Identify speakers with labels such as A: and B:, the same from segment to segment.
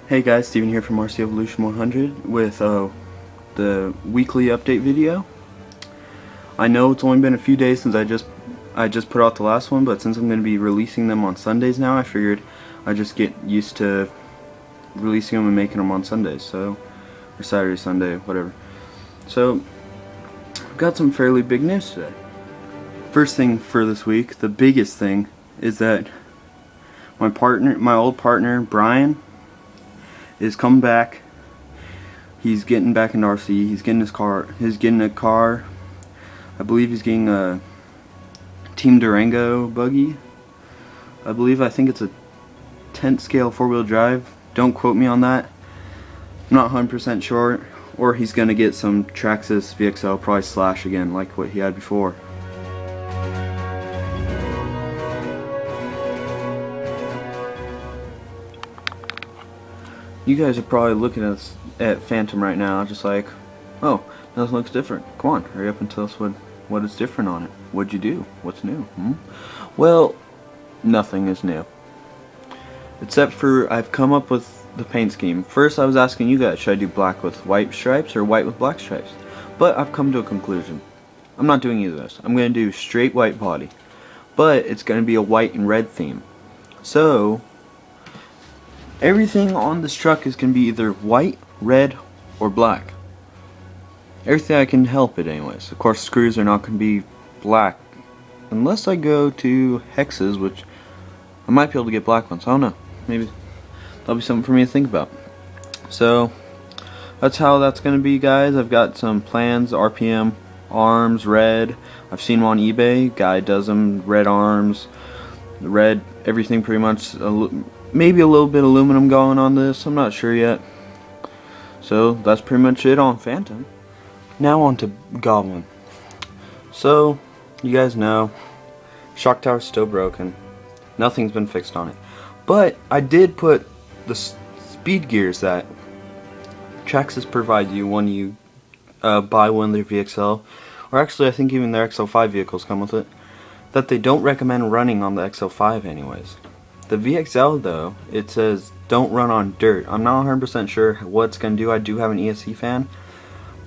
A: Hey guys, Steven here from RCE100 with the weekly update video. I know it's only been a few days since I just put out the last one, but since I'm going to be releasing them on Sundays now, I figured I'd just get used to releasing them and making them on Sundays, so or Saturday, Sunday, whatever. So I've got some fairly big news today. First thing for this week, the biggest thing is that my old partner Brian is coming back. He's getting back into RC. He's getting a car. I believe he's getting a Team Durango buggy. I think it's a 10th scale 4-wheel drive. Don't quote me on that. I'm not 100% sure. Or he's gonna get some Traxxas VXL, probably Slash again, like what he had before. You guys are probably looking at Phantom right now, just like, oh, this looks different. Come on, hurry up and tell us what is different on it. What'd you do? What's new? Well, nothing is new. Except for I've come up with the paint scheme. First I was asking you guys, should I do black with white stripes or white with black stripes? But I've come to a conclusion. I'm not doing either of this. I'm going to do straight white body. But it's going to be a white and red theme. So everything on this truck is going to be either white, red, or black. Everything I can help it anyways. Of course, screws are not going to be black. Unless I go to hexes, which I might be able to get black ones. I don't know. Maybe that'll be something for me to think about. So that's how that's going to be, guys. I've got some plans, RPM, arms, red. I've seen them on eBay. Guy does them, red arms, red, everything pretty much. Maybe a little bit of aluminum going on this, I'm not sure yet. So that's pretty much it on Phantom. Now on to Goblin. So you guys know shock tower's still broken. Nothing's been fixed on it. But I did put the speed gears that Traxxas provides you when you buy one of their VXL, or actually I think even their XL5 vehicles come with it, that they don't recommend running on the XL5 anyways. The VXL though, it says don't run on dirt. I'm not 100% sure what it's going to do. I do have an ESC fan,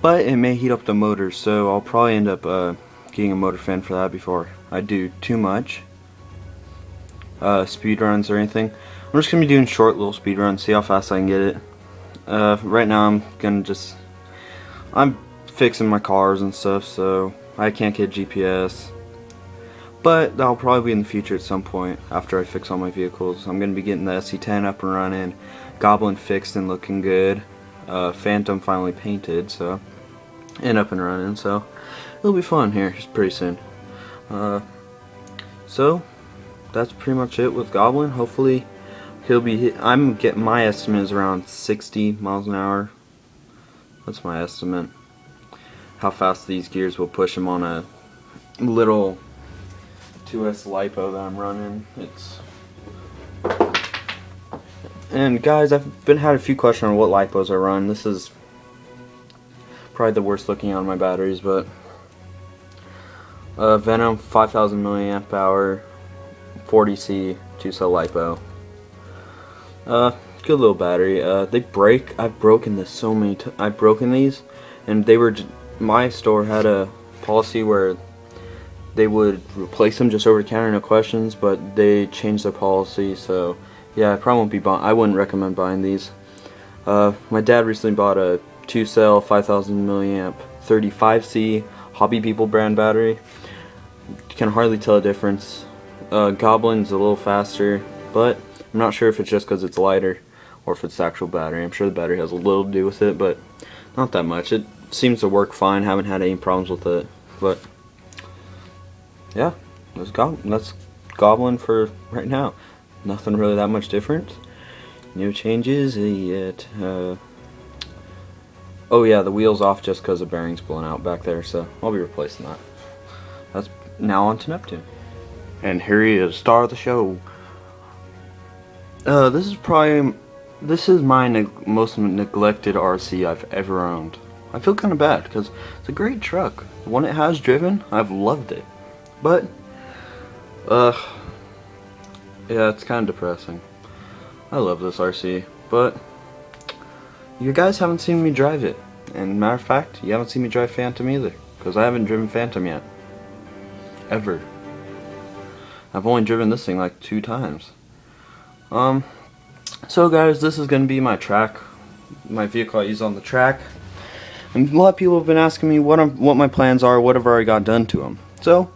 A: but it may heat up the motor, so I'll probably end up getting a motor fan for that before I do too much speed runs or anything. I'm just going to be doing short little speed runs, see how fast I can get it. Right now I'm fixing my cars and stuff, so I can't get GPS. But that'll probably be in the future at some point after I fix all my vehicles. I'm going to be getting the SC10 up and running, Goblin fixed and looking good, Phantom finally painted, so, and up and running, so it'll be fun here just pretty soon. So that's pretty much it with Goblin. Hopefully he'll be I'm getting, my estimate is around 60 miles an hour. That's my estimate. How fast these gears will push him on a little 2S LiPo that I'm running. And guys, I've had a few questions on what LiPos I run. This is probably the worst looking on my batteries, but Venom 5000 milliamp hour 40C 2-cell LiPo. Good little battery. They break. I've broken this so many times. I've broken these, and my store had a policy where they would replace them just over the counter, no questions, but they changed their policy, so yeah, I probably won't be buying. I wouldn't recommend buying these. My dad recently bought a 2-cell 5000 milliamp 35C Hobby People brand battery. You can hardly tell a difference. Goblin's a little faster, but I'm not sure if it's just because it's lighter or if it's the actual battery. I'm sure the battery has a little to do with it, but not that much. It seems to work fine. Haven't had any problems with it, but yeah, that's Goblin for right now. Nothing really that much different. No changes yet. Oh yeah, the wheel's off just because the bearing's blown out back there, so I'll be replacing that. That's now on to Neptune. And here he is, star of the show. This is my most neglected RC I've ever owned. I feel kind of bad because it's a great truck. When it has driven, I've loved it. But yeah, it's kind of depressing. I love this RC, but you guys haven't seen me drive it. And matter of fact, you haven't seen me drive Phantom either, because I haven't driven Phantom yet. Ever. I've only driven this thing like 2 times. So guys, this is going to be my track, my vehicle I use on the track. And a lot of people have been asking me what my plans are, what I've already got done to them. So,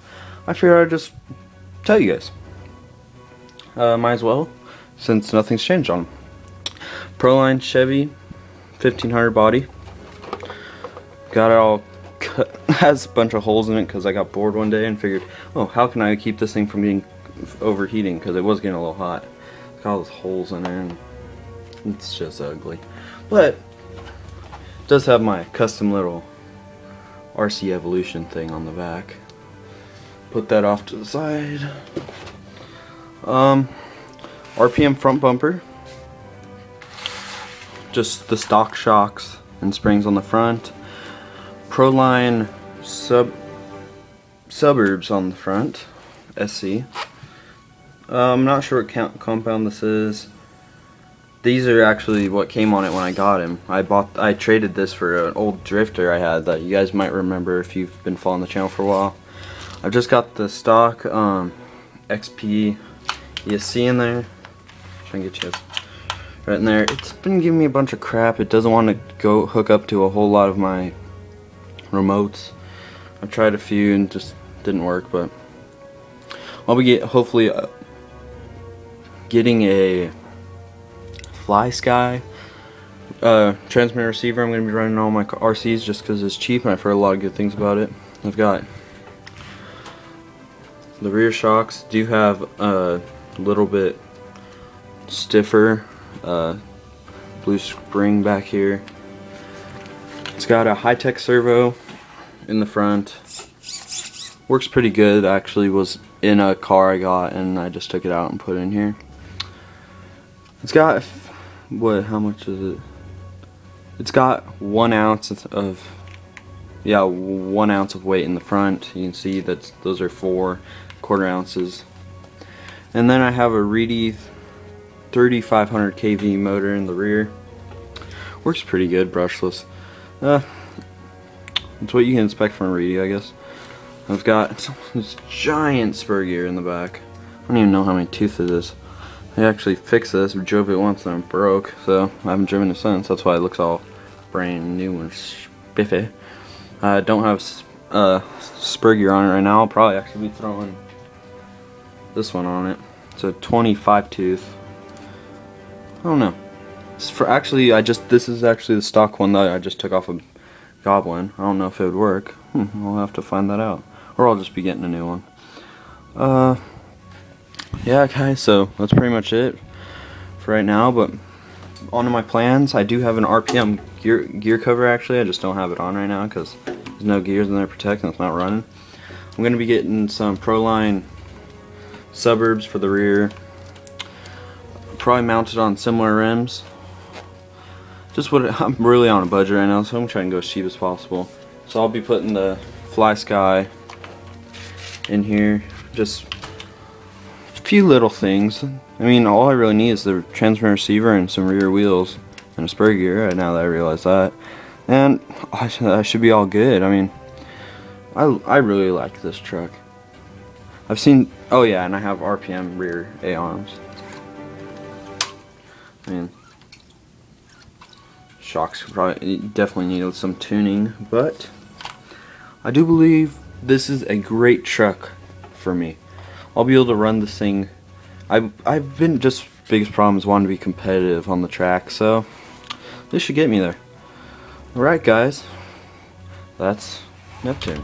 A: I figured I'd just tell you guys. Might as well, since nothing's changed on them. Proline Chevy 1500 body. Got it all cut, has a bunch of holes in it because I got bored one day and figured, oh, how can I keep this thing from getting overheating, because it was getting a little hot. Got all those holes in there and it's just ugly. But it does have my custom little RC Evolution thing on the back. Put that off to the side. RPM front bumper. Just the stock shocks and springs on the front. Proline suburbs on the front. SC. I'm not sure what compound this is. These are actually what came on it when I got him. I traded this for an old drifter I had that you guys might remember if you've been following the channel for a while. I've just got the stock XP ESC in there. Try and get you right in there. It's been giving me a bunch of crap. It doesn't want to go hook up to a whole lot of my remotes. I've tried a few and just didn't work, but I'll be hopefully getting a Fly Sky transmitter receiver. I'm going to be running all my RCs just because it's cheap and I've heard a lot of good things about it. I've got the rear shocks do have a little bit stiffer blue spring back here. It's got a high-tech servo in the front. Works pretty good. Actually was in a car I got and I just took it out and put it in here. It's got, how much is it? It's got 1 ounce of, 1 ounce of weight in the front. You can see that those are 4¼ ounces. And then I have a Reedy 3500 kV motor in the rear. Works pretty good, brushless. It's what you can expect from a Reedy, I guess. I've got this giant spur gear in the back. I don't even know how many tooth it is. I actually fixed this, drove it once and it broke, so I haven't driven it since. That's why it looks all brand new and spiffy. I don't have spur gear on it right now. I'll probably actually be throwing this one on it. It's a 25 tooth. I don't know. It's for actually, this is actually the stock one that I just took off of Goblin. I don't know if it would work. I'll have to find that out, or I'll just be getting a new one. Yeah, guys, so that's pretty much it for right now, but on to my plans. I do have an RPM gear cover, actually. I just don't have it on right now because there's no gears in there to protect and it's not running. I'm going to be getting some Proline suburbs for the rear. Probably mounted on similar rims. Just what I'm really on a budget right now, so I'm trying to go as cheap as possible. So I'll be putting the Fly Sky in here. Just few little things. I mean, all I really need is the transmitter receiver and some rear wheels and a spur gear, now that I realize that. And I should be all good. I mean, I really like this truck. I've seen, oh yeah, and I have RPM rear A-arms. I mean, shocks probably definitely needed some tuning, but I do believe this is a great truck for me. I'll be able to run this thing. I've been just biggest problem is wanting to be competitive on the track, so this should get me there. Alright guys, that's Neptune.